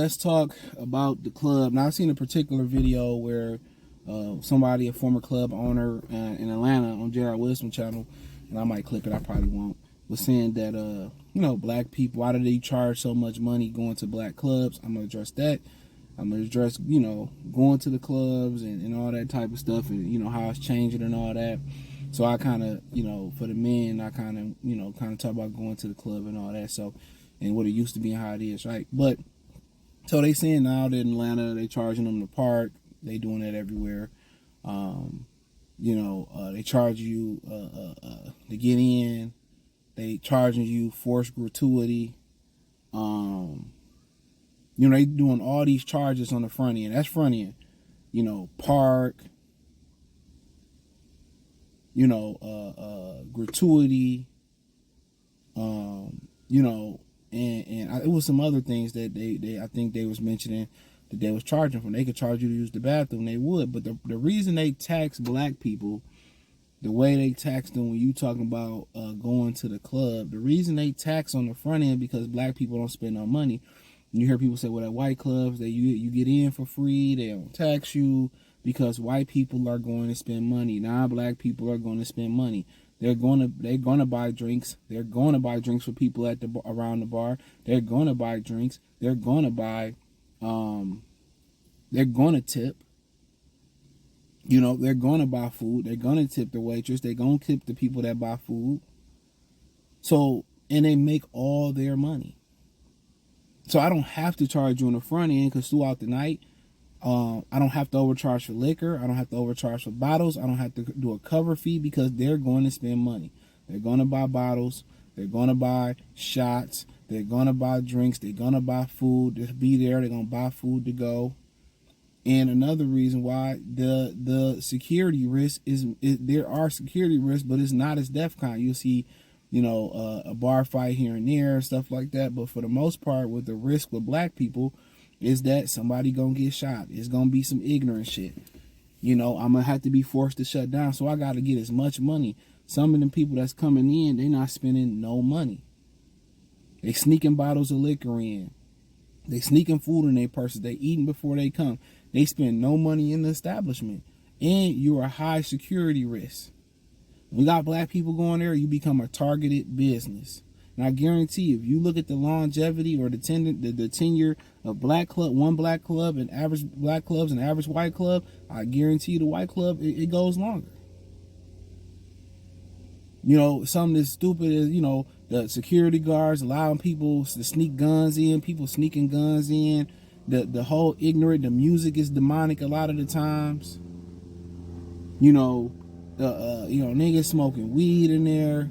let's talk about the club. Now, I've seen a particular video where somebody, a former club owner in Atlanta on Jared Wilson channel, and I might clip it, I probably won't, was saying that, black people, why do they charge so much money going to black clubs? I'm going to address that. I'm going to address, going to the clubs and all that type of stuff and, how it's changing and all that. So I kind of, for the men, I kind of talk about going to the club and all that. So, and what it used to be and how it is, right? But, so they saying now that in Atlanta, they charging them to park. They doing that everywhere. They charge you to get in. They charging you forced gratuity. They doing all these charges on the front end. That's front end. Park. Gratuity. And it was some other things that they I think they was mentioning that they was charging for. They could charge you to use the bathroom, they would. But the reason they tax black people the way they tax them when you talking about going to the club, the reason they tax on the front end because black people don't spend no money. You hear people say, well, at white clubs, that you get in for free, they don't tax you because white people are going to spend money. Non-black people are going to spend money. They're gonna buy drinks. They're gonna buy drinks for people at around the bar. They're gonna buy drinks. They're gonna buy. They're gonna tip. They're gonna buy food. They're gonna tip the waitress. They're gonna tip the people that buy food. So, and they make all their money. So I don't have to charge you on the front end because throughout the night, I don't have to overcharge for liquor. I don't have to overcharge for bottles. I don't have to do a cover fee because they're going to spend money. They're going to buy bottles. They're going to buy shots. They're going to buy drinks. They're going to buy food to be there. They're going to buy food to go. And another reason why the security risk is there are security risks, but it's not as DEFCON. You'll see, a bar fight here and there, stuff like that. But for the most part, with the risk with black people, is that somebody gonna get shot. It's gonna be some ignorant shit. I'm gonna have to be forced to shut down. So I gotta get as much money. Some of them people that's coming in, they not spending no money. They sneaking bottles of liquor in. They sneaking food in their purses. They eating before they come. They spend no money in the establishment. And you're a high security risk. We got black people going there, you become a targeted business. And I guarantee you, if you look at the longevity or the tenure of one black club and average black clubs and average white club, I guarantee you the white club, it goes longer. Something as stupid as, the security guards allowing people to sneak guns in, people sneaking guns in, the whole ignorant, the music is demonic a lot of the times. Niggas smoking weed in there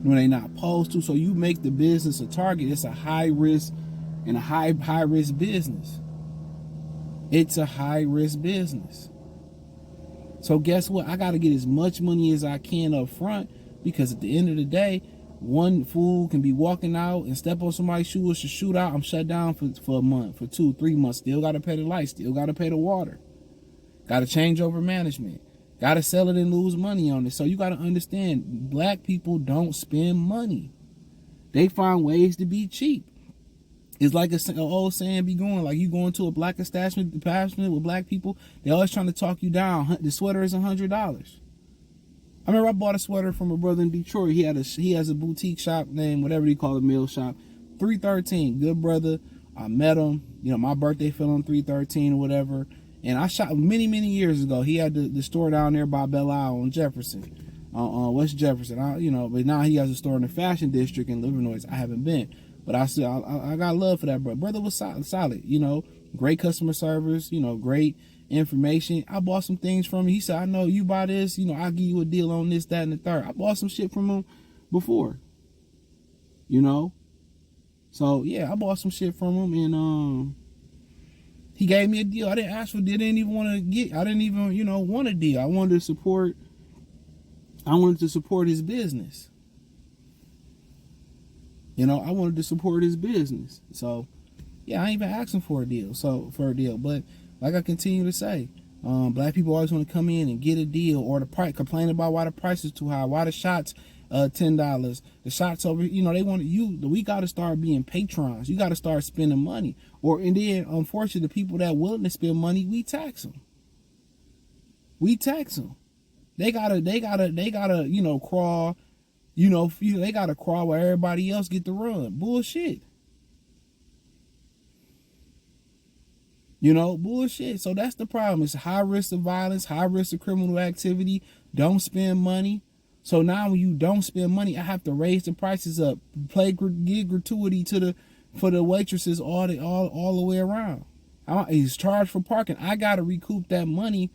when they not supposed to. So you make the business a target. It's a high risk and a high risk business. It's a high risk business. So guess what? I got to get as much money as I can up front because at the end of the day, one fool can be walking out and step on somebody's shoes to shoot out. I'm shut down for a month, for 2-3 months. Still got to pay the lights. Still got to pay the water. Got to change over management. Got to sell it and lose money on it. So you got to understand, black people don't spend money. They find ways to be cheap. It's like an old saying be going, like you going to a black establishment with black people, they always trying to talk you down. The sweater is $100. I remember I bought a sweater from a brother in Detroit. He has a boutique shop named, whatever they call it, Mill Shop. 313, good brother. I met him. My birthday fell on 313 or whatever. And I shot many, many years ago. He had the store down there by Belle Isle on Jefferson, on West Jefferson. But now he has a store in the Fashion District in Livernois. I haven't been, but I got love for that brother. Brother was solid. Great customer service. Great information. I bought some things from him. He said, "I know you buy this. I'll give you a deal on this, that, and the third." I bought some shit from him before. So yeah, I bought some shit from him and he gave me a deal. I didn't ask for. Didn't even want to get. I didn't even, want a deal. I wanted to support his business. I wanted to support his business. So, yeah, I ain't even asking for a deal. But like I continue to say, black people always want to come in and get a deal or the price, complain about why the price is too high, why the shots $10. The shots over, they want you. We got to start being patrons. You got to start spending money. And then, unfortunately, the people that willing to spend money, we tax them. We tax them. They gotta, crawl. They gotta crawl where everybody else get to run. Bullshit. Bullshit. So that's the problem. It's high risk of violence, high risk of criminal activity. Don't spend money. So now when you don't spend money, I have to raise the prices up, give gratuity for the waitresses all the way around. He's charged for parking. I gotta recoup that money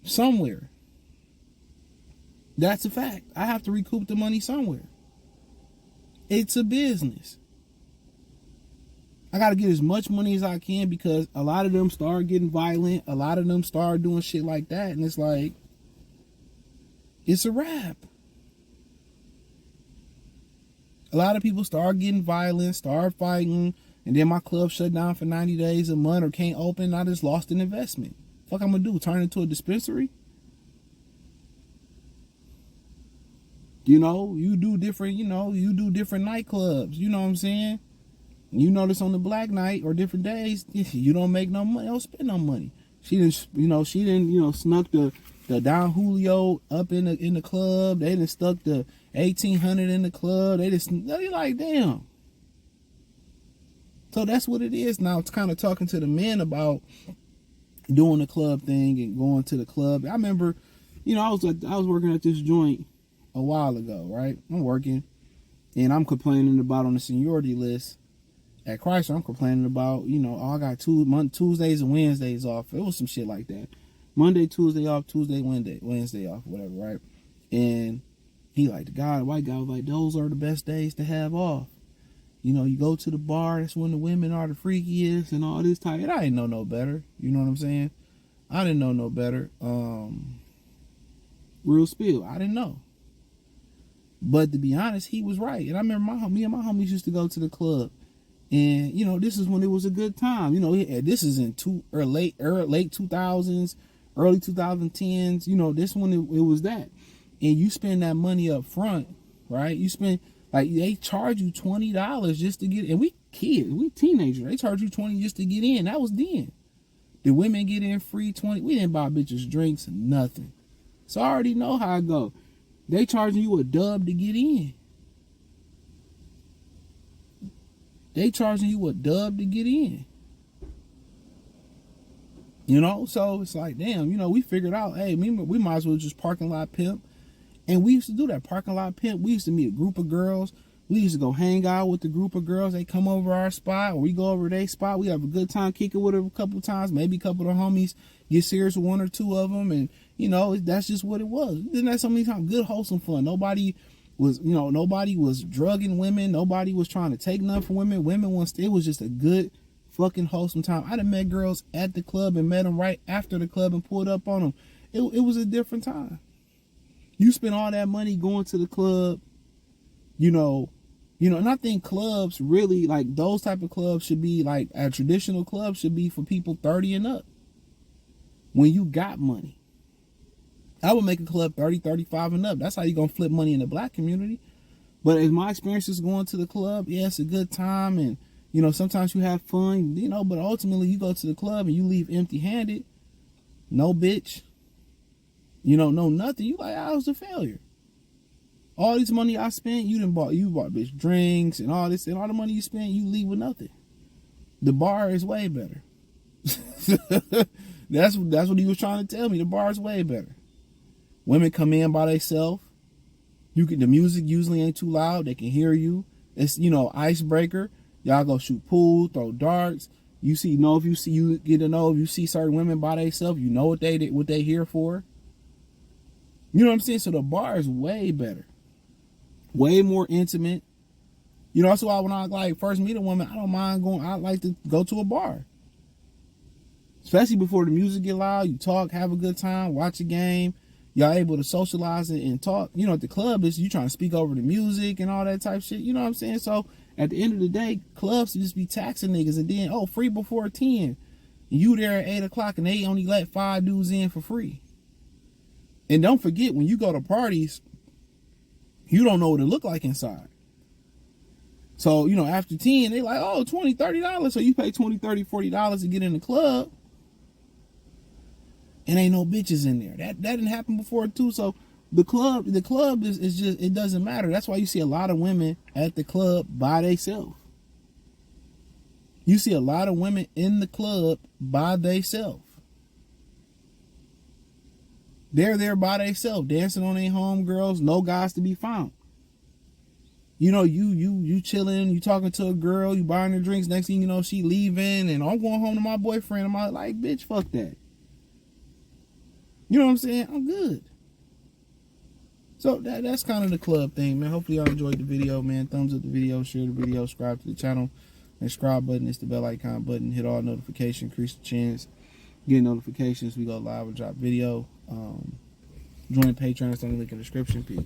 somewhere. That's a fact. I have to recoup the money somewhere. It's a business. I got to get as much money as I can because a lot of them start getting violent. A lot of them start doing shit like that. And it's like, it's a wrap. A lot of people start getting violent, start fighting. And then my club shut down for 90 days, a month, or can't open. I just lost an investment. Fuck I'm going to do? Turn it into a dispensary? You do different nightclubs. You know what I'm saying? You notice on the black night or different days, you don't make no money, don't spend no money. She didn't snuck the Don Julio up in the club. They done stuck the 1800 in the club. They like, damn. So that's what it is now. It's kind of talking to the men about doing the club thing and going to the club. I remember, I was working at this joint a while ago, right? I'm working and I'm complaining about on the seniority list at Chrysler. I'm complaining about, I got Tuesdays and Wednesdays off. It was some shit like that. Monday, Tuesday off, Tuesday, Wednesday off, whatever, right? And he like, the white guy was like, those are the best days to have off. You go to the bar, that's when the women are the freakiest and all this type. And I didn't know no better. You know what I'm saying? I didn't know no better. Real spill. I didn't know. But to be honest, he was right. And I remember me and my homies used to go to the club. And, this is when it was a good time. This is in late 2000s, early 2010s. This when it was that. And you spend that money up front, right? You spend, they charge you $20 just to get, and we teenagers. They charge you $20 just to get in. That was then. The women get in free $20. We didn't buy bitches drinks, nothing. So I already know how it go. They charging you a dub to get in. They charging you a dub to get in. So it's like, damn, we figured out, hey, we might as well just parking lot pimp. And we used to do that, parking lot pimp. We used to meet a group of girls. We used to go hang out with the group of girls. They come over our spot, or we go over their spot. We have a good time kicking with them a couple times. Maybe a couple of homies get serious with one or two of them. And, that's just what it was. We did that so many times. Good, wholesome fun. Nobody was drugging women. Nobody was trying to take nothing from women. It was just a good fucking wholesome time. I done met girls at the club and met them right after the club and pulled up on them. It was a different time. You spend all that money going to the club, and I think clubs really, like those type of clubs should be like a traditional club should be for people 30 and up. When you got money. I would make a club 30, 35 and up. That's how you're going to flip money in the black community. But as my experience is going to the club, yeah, it's a good time. And, sometimes you have fun, but ultimately you go to the club and you leave empty handed. No bitch. No nothing. You like, I was a failure. All this money I spent, you bought bitch drinks and all this, and all the money you spent, you leave with nothing. The bar is way better. That's what he was trying to tell me. The bar is way better. Women come in by themselves. The music usually ain't too loud. They can hear you. It's, icebreaker. Y'all go shoot pool, throw darts. You get to know if you see certain women by themselves, you know what they here for. You know what I'm saying? So the bar is way better. Way more intimate. That's why when I first meet a woman, I don't mind going. I like to go to a bar. Especially before the music get loud, you talk, have a good time, watch a game. Y'all able to socialize and talk. At the club, you trying to speak over the music and all that type of shit. You know what I'm saying? So at the end of the day, clubs just be taxing niggas and then, free before 10. And you there at 8 o'clock and they only let 5 dudes in for free. And don't forget, when you go to parties, You don't know what it look like inside. So, you know, after 10, they like, oh, $20, $30. So you pay $20, $30, $40 to get in the club. And ain't no bitches in there. That didn't happen before too. So the club is just, it doesn't matter. That's why you see a lot of women at the club by themselves. You see a lot of women in the club by themselves. They're there by themselves, dancing on their homegirls, no guys to be found. You know, you chilling, you talking to a girl, you buying her drinks. Next thing you know, she leaving, and I'm going home to my boyfriend. I'm like, bitch, fuck that. You know what I'm saying? I'm good. So that's kind of the club thing, man. Hopefully y'all enjoyed the video, man. Thumbs up the video, share the video, subscribe to the channel. And subscribe button is the bell icon button. Hit all notifications, increase the chance. Get notifications. We go live or drop video. Join Patreon. It's on the link in the description. Peace.